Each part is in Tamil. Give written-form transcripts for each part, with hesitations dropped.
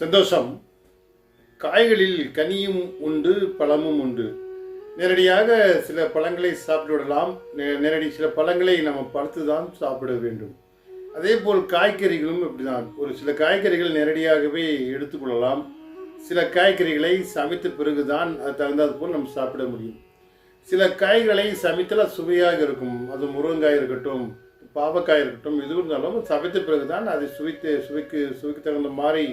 சந்தோஷம். காய்களில் கனியும் உண்டு, பழமும் உண்டு. நேரடியாக சில பழங்களை சாப்பிட்டு விடலாம். சில பழங்களை நம்ம பழுத்து தான் சாப்பிட வேண்டும். அதேபோல் காய்கறிகளும் இப்படிதான். ஒரு சில காய்கறிகள் நேரடியாகவே எடுத்துக்கொள்ளலாம். சில காய்கறிகளை சமைத்த பிறகுதான் அது தகுந்தது போல் நம்ம சாப்பிட முடியும். சில காய்களை சமைத்தால் அது சுவையாக இருக்கும். அது முருங்காய் இருக்கட்டும், பாவக்காய் இருக்கட்டும், எது இருந்தாலும் சமைத்த பிறகுதான் அதை சுவைக்கு தகுந்த மாதிரி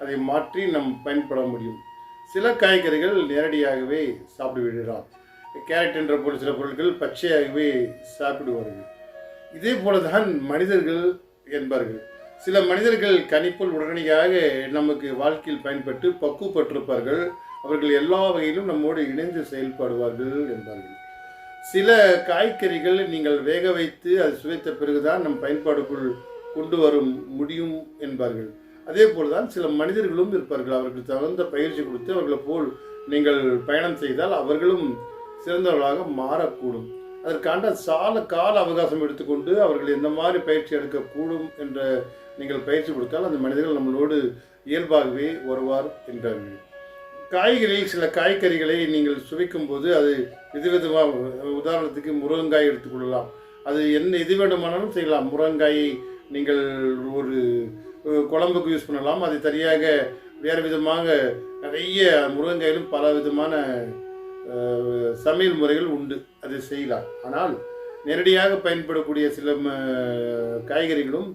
அதை மாற்றி நம் பயன்பட முடியும். சில காய்கறிகள் நேரடியாகவே சாப்பிட்டு விடலாம். கேரட் என்ற போல சில பொருட்கள் பச்சையாகவே சாப்பிடுவார்கள். இதே போலதான் மனிதர்கள் என்பார்கள். சில மனிதர்கள் கனிப்போல் உடனடியாக நமக்கு வாழ்க்கையில் பயன்பட்டு பக்குவப்பட்டிருப்பார்கள். அவர்கள் எல்லா வகையிலும் நம்மோடு இணைந்து செயல்படுவார்கள் என்பார்கள். சில காய்கறிகள் நீங்கள் வேக வைத்து அது சுவைத்த பிறகுதான் நம் பயன்பாடுக்குள் கொண்டு வரும் முடியும் என்பார்கள். அதே போல்தான் சில மனிதர்களும் இருப்பார்கள். அவர்களுக்கு தகுந்த பயிற்சி கொடுத்து அவர்களை போல் நீங்கள் பயணம் செய்தால் அவர்களும் சிறந்தவர்களாக மாறக்கூடும். அதற்கான கால அவகாசம் எடுத்துக்கொண்டு அவர்கள் எந்த மாதிரி பயிற்சி எடுக்கக்கூடும் என்ற நீங்கள் பயிற்சி கொடுத்தால் அந்த மனிதர்கள் நம்மளோடு இயல்பாகவே வருவார் என்றார்கள். காய்கறியில் சில காய்கறிகளை நீங்கள் சுவைக்கும் போது அது விதவிதமாக, உதாரணத்துக்கு முருங்காய் எடுத்துக்கொள்ளலாம். அது எது வேண்டுமானாலும் செய்யலாம். முருங்காயை நீங்கள் ஒரு குழம்புக்கு யூஸ் பண்ணலாம். அது சரியாக வேறு விதமாக நிறைய முருங்காயிலும் பல விதமான சமையல் முறைகள் உண்டு, அதை செய்யலாம். ஆனால் நேரடியாக பயன்படக்கூடிய சில காய்கறிகளும்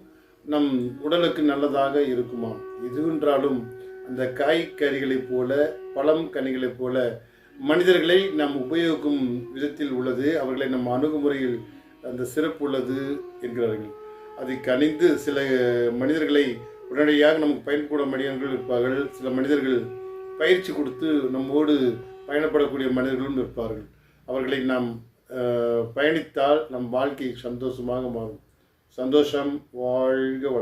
நம் உடலுக்கு நல்லதாக இருக்குமாம். எதுவென்றாலும் அந்த காய்கறிகளைப் போல பழம் கனிகளைப் போல மனிதர்களை நாம் உபயோகிக்கும் விதத்தில் உள்ளது, அவர்களை நம் அணுகுமுறையில் அந்த சிறப்பு உள்ளது என்கிறார்கள். அதை கணிந்து சில மனிதர்களை உடனடியாக நமக்கு பயன்பட மனிதர்கள் இருப்பார்கள். சில மனிதர்கள் பயிற்சி கொடுத்து நம்மோடு பயணப்படக்கூடிய மனிதர்களும் இருப்பார்கள். அவர்களை நாம் பயணித்தால் நம் வாழ்க்கை சந்தோஷமாக மாறும். சந்தோஷம். வாழ்க வளம்.